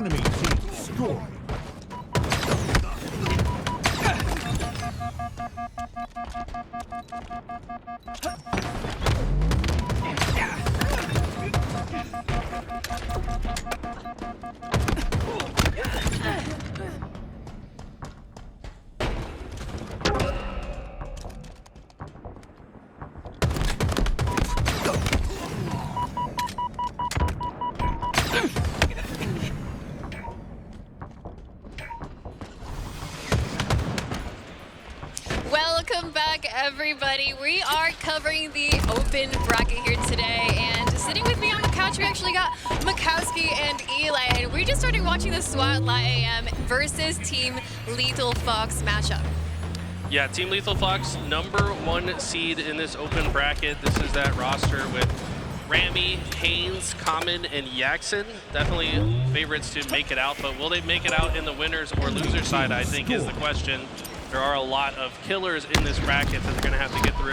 Enemy team destroyed. Welcome back, everybody. We are covering the open bracket here today, and sitting with me on the couch, we actually got Makowski and Eli, and we just started watching the SWAT Latam versus Team Lethal Fox matchup. Yeah, Team Lethal Fox, #1 seed in this open bracket. This is that roster with Rammy, Haines, Common, and Yakzn. Definitely favorites to make it out, but will they make it out in the winners or loser side, I think, is the question. There are a lot of killers in this bracket that they're going to have to get through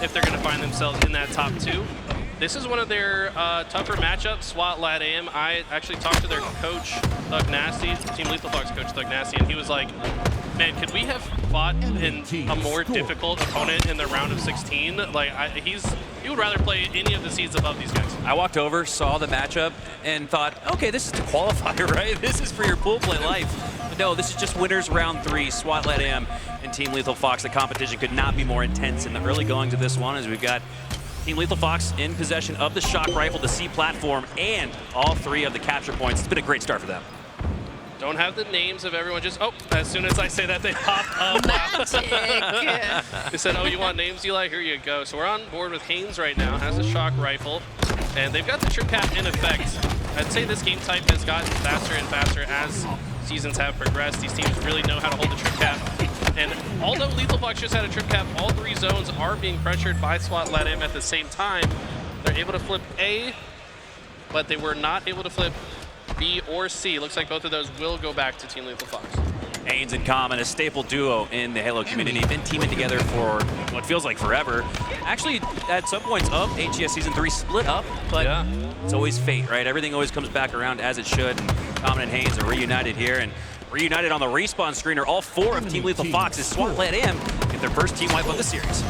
if they're going to find themselves in that top 2. This is one of their tougher matchups, SWAT Latam. I actually talked to their coach, Thug Nasty, Team Lethal Fox coach, Thug Nasty, and he was like, man, could we have fought in a more difficult opponent in the round of 16? Like, he would rather play any of the seeds above these guys. I walked over, saw the matchup, and thought, okay, this is to qualify, right? This is for your pool play life. But no, this is just winners round 3, SWAT Latam and Team Lethal Fox. The competition could not be more intense in the early goings of this one, as we've got Team Lethal Fox in possession of the shock rifle, the C platform, and all 3 of the capture points. It's been a great start for them. Don't have the names of everyone, just, oh, as soon as I say that, they pop up. Magic. They said, oh, you want names, Eli? Here you go. So we're on board with Haines right now, has a shock rifle, and they've got the trip cap in effect. I'd say this game type has gotten faster and faster as seasons have progressed. These teams really know how to hold the trip cap. And although Lethal Fox just had a trip cap, all 3 zones are being pressured by SWAT Latam at the same time. They're able to flip A, but they were not able to flip B or C. Looks like both of those will go back to Team Lethal Fox. Haines and Common, a staple duo in the Halo community, been teaming together for what feels like forever. Actually, at some points of HCS Season 3, split up, but yeah, it's always fate, right? Everything always comes back around as it should. And Common and Haines are reunited here, and reunited on the respawn screen are all 4 of Team Lethal Fox's SWAT Latam get their first team wipe of the series.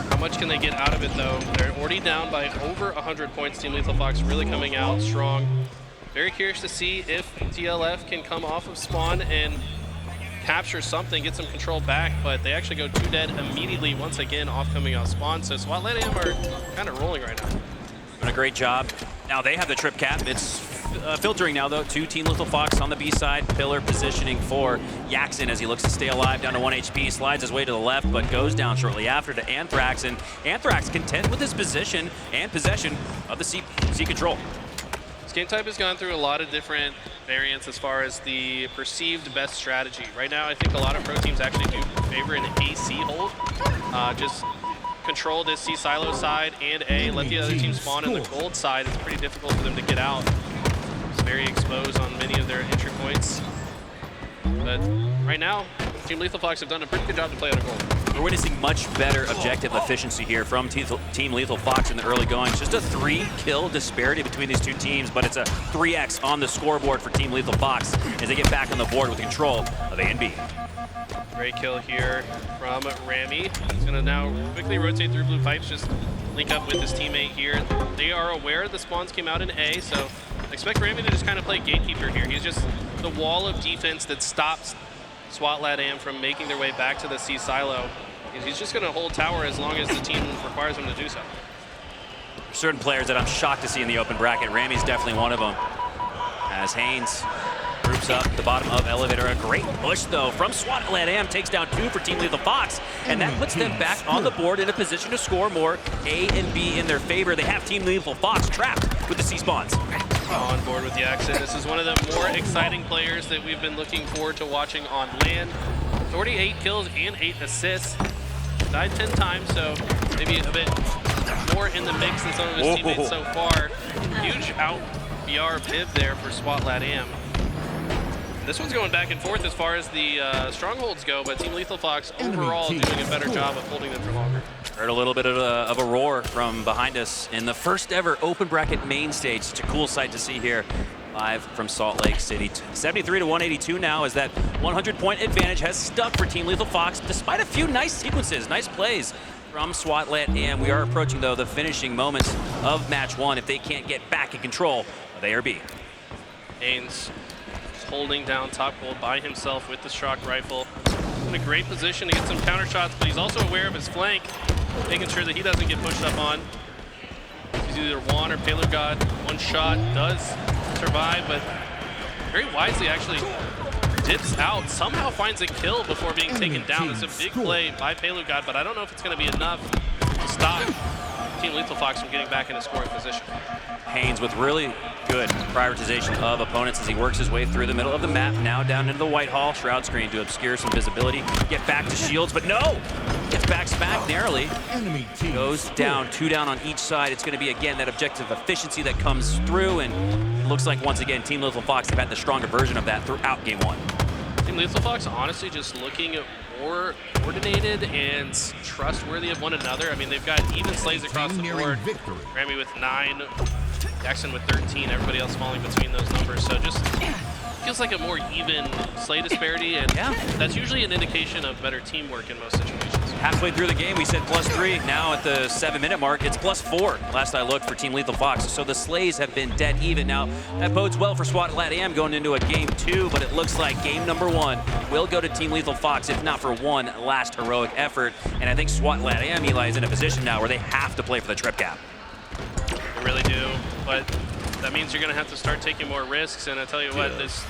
How much can they get out of it, though? They're already down by over 100 points. Team Lethal Fox really coming out strong. Very curious to see if TLF can come off of spawn and capture something, get some control back, but they actually go 2 dead immediately once again off coming off spawn. So SWAT Latam are kind of rolling right now. Doing a great job. Now they have the trip cap. It's filtering now, though, to Team Lethal Fox on the B side. Pillar positioning for Yakzn as he looks to stay alive, down to 1 HP. Slides his way to the left, but goes down shortly after to Anthrax. And Anthrax content with his position and possession of the C control. This game type has gone through a lot of different variants as far as the perceived best strategy. Right now, I think a lot of pro teams actually do favor an AC hold. Just control this C silo side and A, let the other team spawn in the gold side. It's pretty difficult for them to get out. It's very exposed on many of their entry points. But right now, Team Lethal Fox have done a pretty good job to play out of gold. We're witnessing much better objective efficiency here from Team Lethal Fox in the early goings. Just a 3-kill disparity between these 2 teams, but it's a 3x on the scoreboard for Team Lethal Fox as they get back on the board with control of A and B. Great kill here from Rammy. He's going to now quickly rotate through blue pipes, just link up with his teammate here. They are aware the spawns came out in A, so expect Rammy to just kind of play gatekeeper here. He's just the wall of defense that stops SWAT Latam from making their way back to the C silo. He's just going to hold tower as long as the team requires him to do so. Certain players that I'm shocked to see in the open bracket. Rammy's definitely one of them. As Haines groups up the bottom of elevator. A great push, though, from SWAT Latam. Takes down 2 for Team Lethal Fox, and that puts them back on the board in a position to score more. A and B in their favor. They have Team Lethal Fox trapped with the C spawns. On board with Yakzn. This is one of the more exciting players that we've been looking forward to watching on LAN. 48 kills and 8 assists. Died 10 times, so maybe a bit more in the mix than some of his teammates so far. Huge out BR piv there for SWAT Latam. This one's going back and forth as far as the strongholds go, but Team Lethal Fox overall doing a better job of holding them for longer. Heard a little bit of a roar from behind us in the first ever open bracket main stage. Such a cool sight to see here. live from Salt Lake City. 73 to 182 now, as that 100-point advantage has stuck for Team Lethal Fox, despite a few nice sequences, nice plays from SWAT Latam. We are approaching, though, the finishing moments of match 1 if they can't get back in control of ARB. Haines holding down top gold by himself with the shock rifle. In a great position to get some counter shots, but he's also aware of his flank, making sure that he doesn't get pushed up on. He's either Juan or Pelu God. One shot does survive, but very wisely actually dips out, somehow finds a kill before being taken down. It's a big play by Pelu God, but I don't know if it's going to be enough to stop Team Lethal Fox from getting back in a scoring position. Haines with really good prioritization of opponents as he works his way through the middle of the map, now down into the white hall. Shroud screen to obscure some visibility. Get back to shields, but no! Gets back smack narrowly. Goes down, 2 down on each side. It's going to be, again, that objective efficiency that comes through, and it looks like, once again, Team Lethal Fox have had the stronger version of that throughout game 1. Team Lethal Fox honestly just looking more coordinated and trustworthy of one another. I mean, they've got even slays across the board. Rammy with 9, Yakzn with 13, everybody else falling between those numbers. So just feels like a more even slay disparity, and that's usually an indication of better teamwork in most situations. Halfway through the game, we said +3. Now at the 7-minute mark, it's +4. Last I looked for Team Lethal Fox. So the slays have been dead even. Now, that bodes well for SWAT Latam going into a game 2, but it looks like game number 1 will go to Team Lethal Fox, if not for one last heroic effort. And I think SWAT Latam, Eli, is in a position now where they have to play for the trip cap. They really do, but that means you're going to have to start taking more risks, and I tell you what, there's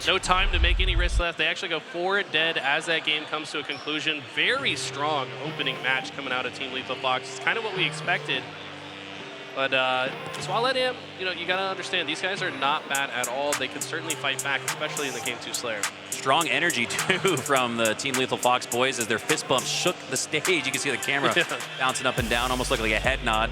no time to make any risks left. They actually go 4 dead as that game comes to a conclusion. Very strong opening match coming out of Team Lethal Fox. It's kind of what we expected, but SWAT Latam, you know, you got to understand, these guys are not bad at all. They can certainly fight back, especially in the game 2 Slayer. Strong energy, too, from the Team Lethal Fox boys as their fist bumps shook the stage. You can see the camera bouncing up and down, almost like a head nod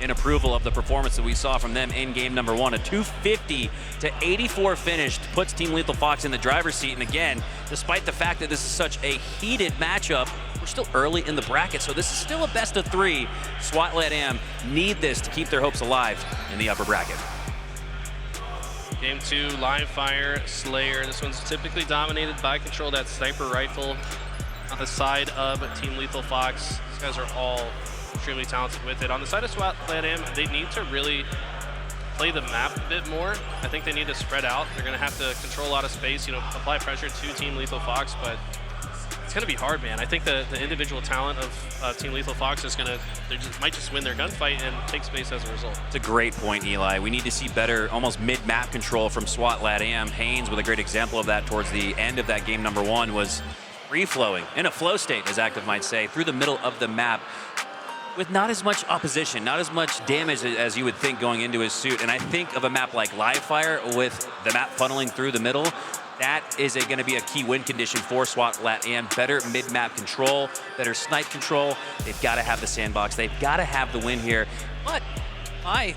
in approval of the performance that we saw from them in game number 1. A 250 to 84 finish puts Team Lethal Fox in the driver's seat. And again, despite the fact that this is such a heated matchup, we're still early in the bracket, so this is still a best of 3. SWAT Latam need this to keep their hopes alive in the upper bracket. Game 2, live fire, Slayer. This one's typically dominated by control that sniper rifle on the side of Team Lethal Fox. These guys are all extremely talented with it. On the side of SWAT Latam, they need to really play the map a bit more. I think they need to spread out. They're going to have to control a lot of space, you know, apply pressure to Team Lethal Fox, but it's going to be hard, man. I think the individual talent of Team Lethal Fox is going to, might just win their gunfight and take space as a result. It's a great point, Eli. We need to see better, almost mid-map control from SWAT Latam. Haines, with a great example of that towards the end of that game number 1, was free-flowing, in a flow state, as Active might say, through the middle of the map, with not as much opposition, not as much damage as you would think going into his suit. And I think of a map like Live Fire with the map funneling through the middle. That is going to be a key win condition for SWAT Latam. Better mid-map control, better snipe control. They've got to have the sandbox. They've got to have the win here. But my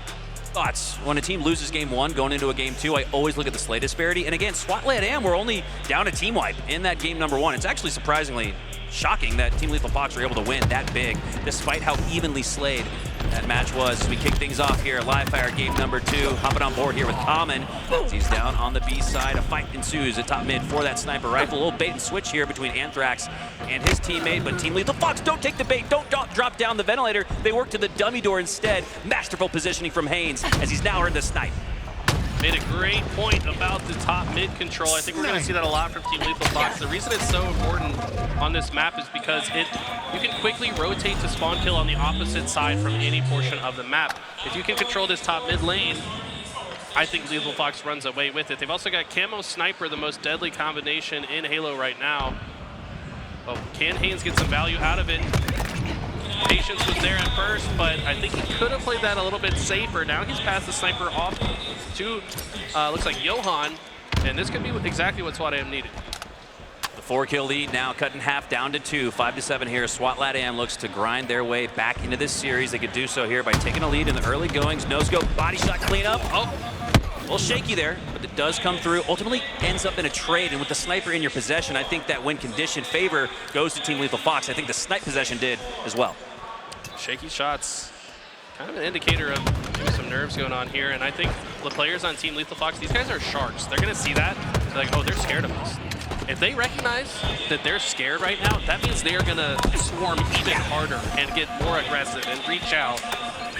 thoughts, when a team loses game 1 going into a game 2, I always look at the slay disparity. And again, SWAT Latam were only down a team wipe in that game number 1. It's actually surprisingly shocking that Team Lethal Fox were able to win that big, despite how evenly slayed that match was. As we kick things off here, live fire game number 2, hopping on board here with Common. He's down on the B side. A fight ensues at top mid for that sniper rifle. A little bait and switch here between Anthrax and his teammate, but Team Lethal Fox don't take the bait, don't drop down the ventilator. They work to the dummy door instead. Masterful positioning from Haines as he's now earned the snipe. Made a great point about the top mid control. I think we're going to see that a lot from Team Lethal Fox. The reason it's so important on this map is because you can quickly rotate to spawn kill on the opposite side from any portion of the map. If you can control this top mid lane, I think Lethal Fox runs away with it. They've also got Camo Sniper, the most deadly combination in Halo right now. Oh, can Haines get some value out of it? Patience was there at first, but I think he could have played that a little bit safer. Now he's passed the sniper off to, looks like Johan, and this could be exactly what SWAT Latam needed. The 4-kill lead now cut in half, down to 2, 5-7 here. SWAT Latam looks to grind their way back into this series. They could do so here by taking a lead in the early goings. No-scope body shot cleanup. Oh, a little shaky there, but it does come through. Ultimately ends up in a trade, and with the sniper in your possession, I think that win condition favor goes to Team Lethal Fox. I think the snipe possession did as well. Shaky shots, kind of an indicator of some nerves going on here, and I think the players on Team Lethal Fox, these guys are sharks. They're going to see that. They're like, oh, they're scared of us. If they recognize that they're scared right now, that means they are going to swarm even harder and get more aggressive and reach out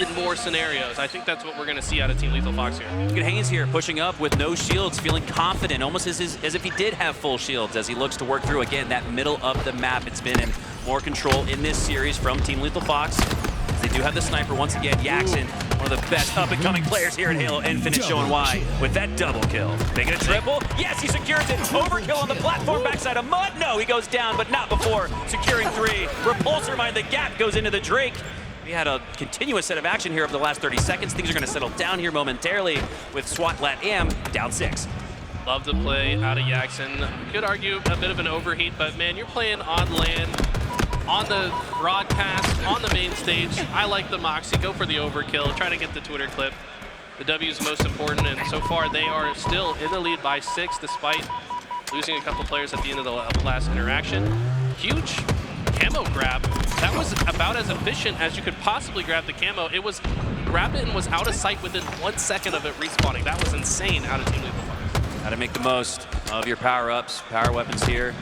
in more scenarios. I think that's what we're going to see out of Team Lethal Fox here. Look at Haines here, pushing up with no shields, feeling confident, almost as if he did have full shields as he looks to work through, again, that middle of the map. It's been in more control in this series from Team Lethal Fox. They do have the sniper once again. Yakzn, one of the best up-and-coming players here at Halo Infinite, showing why with that double kill. Making a triple. Yes, he secures it. Overkill on the platform backside of Mud. No, he goes down, but not before securing 3. Repulsor mind the gap goes into the Drake. We had a continuous set of action here over the last 30 seconds. Things are going to settle down here momentarily with SWAT Latam down 6. Love the play out of Yakzn. Could argue a bit of an overheat, but man, you're playing on land, on the broadcast, on the main stage. I like the Moxie. Go for the overkill. Try to get the Twitter clip. The W is most important, and so far they are still in the lead by 6 despite losing a couple players at the end of the last interaction. Huge camo grab. That was about as efficient as you could possibly grab the camo. It was grabbed it and was out of sight within 1 second of it respawning. That was insane out of Team Lethal Fox. How to make the most of your power-ups, power weapons here.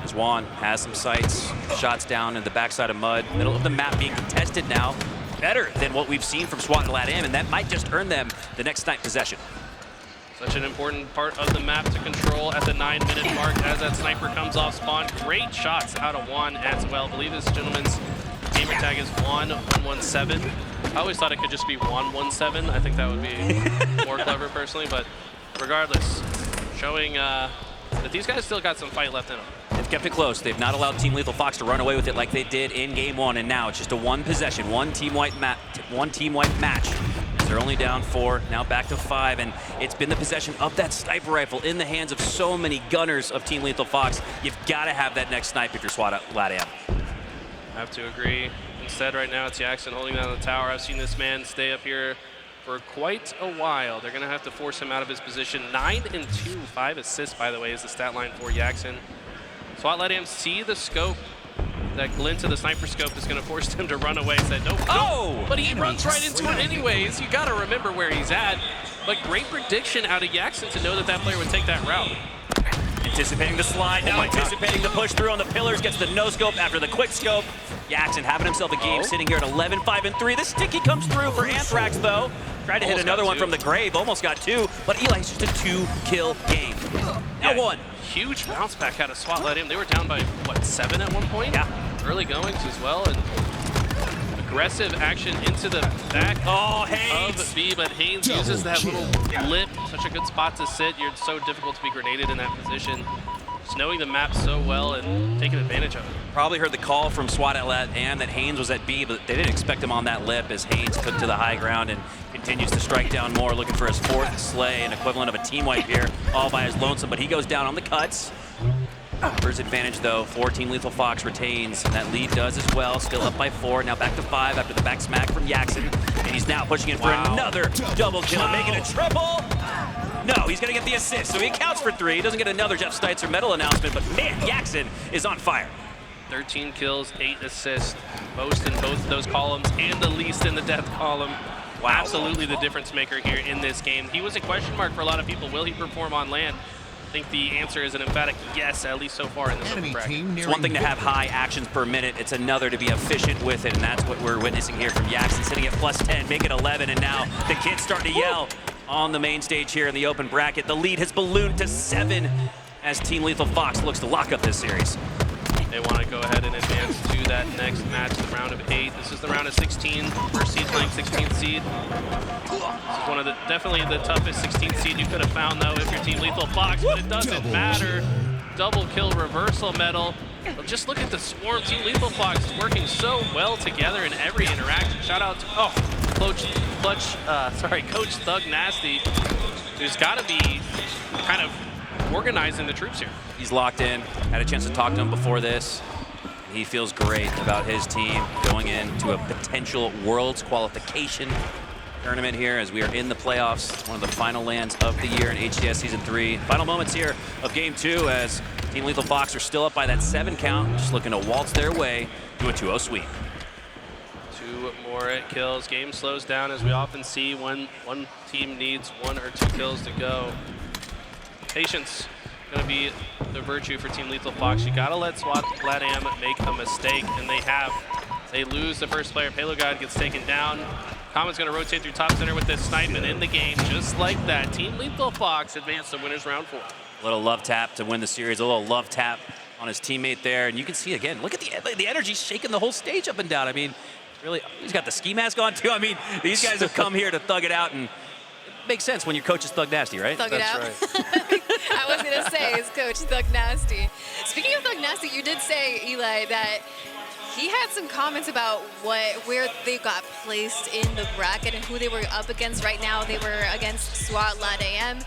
As Juan has some sights, shots down in the backside of Mud. Middle of the map being contested now. Better than what we've seen from SWAT Latam, and that might just earn them the next snipe possession. Such an important part of the map to control at the 9-minute mark as that sniper comes off spawn. Great shots out of Juan as well. I believe this gentleman's gamer tag is Juan117. I always thought it could just be Juan17. I think that would be more clever personally, but regardless, showing that these guys still got some fight left in them. They've kept it close. They've not allowed Team Lethal Fox to run away with it like they did in Game 1, and now it's just a one possession, one team wipe match. They're only down 4, now back to 5, and it's been the possession of that sniper rifle in the hands of so many gunners of Team Lethal Fox. You've got to have that next snipe if you're SWAT Latam. I have to agree. Instead, right now, it's Yakzn holding down the tower. I've seen this man stay up here for quite a while. They're going to have to force him out of his position. 9 and 2, 5 assists, by the way, is the stat line for Yakzn. SWAT Latam see the scope. That glint of the sniper scope is going to force him to run away. Said, nope, oh! But he runs right into it anyways. You got to remember where he's at. But great prediction out of Yakzn to know that that player would take that route. Anticipating the slide, now anticipating the push through on the pillars, gets the no-scope after the quick scope. Yakzn having himself a game sitting here at 11, 5, and 3. The sticky comes through for Anthrax, though. Tried to hit another one from the grave, almost got 2, but Eli's just a 2-kill game. Now 1. Huge bounce back out of SWAT Latam. They were down by, what, 7 at one point? Yeah. Early goings as well, and aggressive action into the back of B, but Haines uses that little lip. Such a good spot to sit. You're so difficult to be grenaded in that position. Just knowing the map so well and taking advantage of it. Probably heard the call from SWAT Latam that Haines was at B, but they didn't expect him on that lip as Haines took to the high ground and continues to strike down more, looking for his 4th slay, an equivalent of a team wipe here, all by his lonesome, but he goes down on the cuts. First advantage, though, for Team Lethal Fox retains, and that lead does as well. Still up by 4, now back to 5 after the back smack from Yakzn, and he's now pushing in for another double kill, making a triple. No, he's going to get the assist, so he counts for 3. He doesn't get another Jeff Steitzer medal announcement, but man, Yakzn is on fire. 13 kills, 8 assists, most in both of those columns and the least in the death column. Wow. Absolutely the difference maker here in this game. He was a question mark for a lot of people. Will he perform on land? I think the answer is an emphatic yes, at least so far in this open bracket. It's one thing to have high actions per minute. It's another to be efficient with it, and that's what we're witnessing here from Yakzn, sitting at +10, make it 11, and now the kid's starting to yell on the main stage here in the open bracket. The lead has ballooned to 7 as Team Lethal Fox looks to lock up this series. They want to go ahead and advance to that next match, the round of 8. This is the round of 16, first seed playing 16th seed. This is one of the, definitely the toughest 16th seed you could have found, though, if you're Team Lethal Fox, but it doesn't matter. Double kill reversal medal. But just look at the swarm. Team Lethal Fox is working so well together in every interaction. Shout out to, Coach Thug Nasty, who's got to be kind of organizing the troops here. He's locked in. Had a chance to talk to him before this. He feels great about his team going into a potential Worlds qualification tournament here as we are in the playoffs, one of the final lands of the year in HCS Season 3. Final moments here of Game 2 as Team Lethal Fox are still up by that 7 count, just looking to waltz their way to a 2-0 sweep. 2 more kills. Game slows down as we often see when one team needs 1 or 2 kills to go. Patience going to be the virtue for Team Lethal Fox. You got to let SWAT Latam make a mistake, and they have. They lose the first player. Pelu gets taken down. Common's going to rotate through top center with this snipe, and in the game, just like that, Team Lethal Fox advanced to winners round 4. A little love tap to win the series, a little love tap on his teammate there. And you can see, again, look at the energy shaking the whole stage up and down. I mean, really, he's got the ski mask on, too. I mean, these guys have come here to thug it out, and it makes sense when your coach is Thug Nasty, right? Thug it out. Right. I was going to say, his coach, Thug Nasty. Speaking of Thug Nasty, you did say, Eli, that he had some comments about where they got placed in the bracket and who they were up against. Right now, they were against SWAT Latam.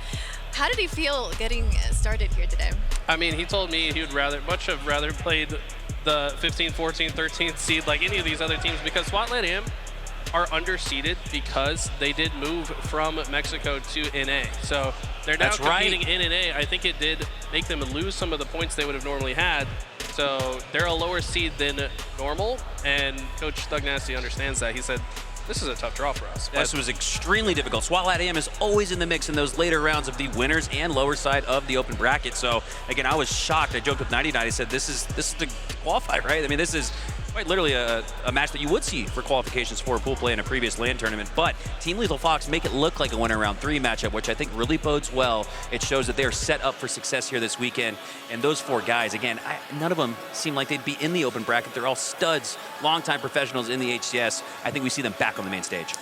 How did he feel getting started here today? I mean, he told me he would much have rather played the 15, 14, 13th seed like any of these other teams, because SWAT Latam are underseeded because they did move from Mexico to NA. So they're now competing in NA. I think it did make them lose some of the points they would have normally had. So they're a lower seed than normal, and Coach Thug Nasty understands that. He said, this is a tough draw for us. This was extremely difficult. SWAT Latam is always in the mix in those later rounds of the winners and lower side of the open bracket. So again, I was shocked. I joked with 99. I said, this is to qualify, right? I mean, this is quite literally a match that you would see for qualifications for a pool play in a previous LAN tournament. But Team Lethal Fox make it look like a winner round 3 matchup, which I think really bodes well. It shows that they are set up for success here this weekend. And those 4 guys, again, none of them seem like they'd be in the open bracket. They're all studs, longtime professionals in the HCS. I think we see them back on the main stage.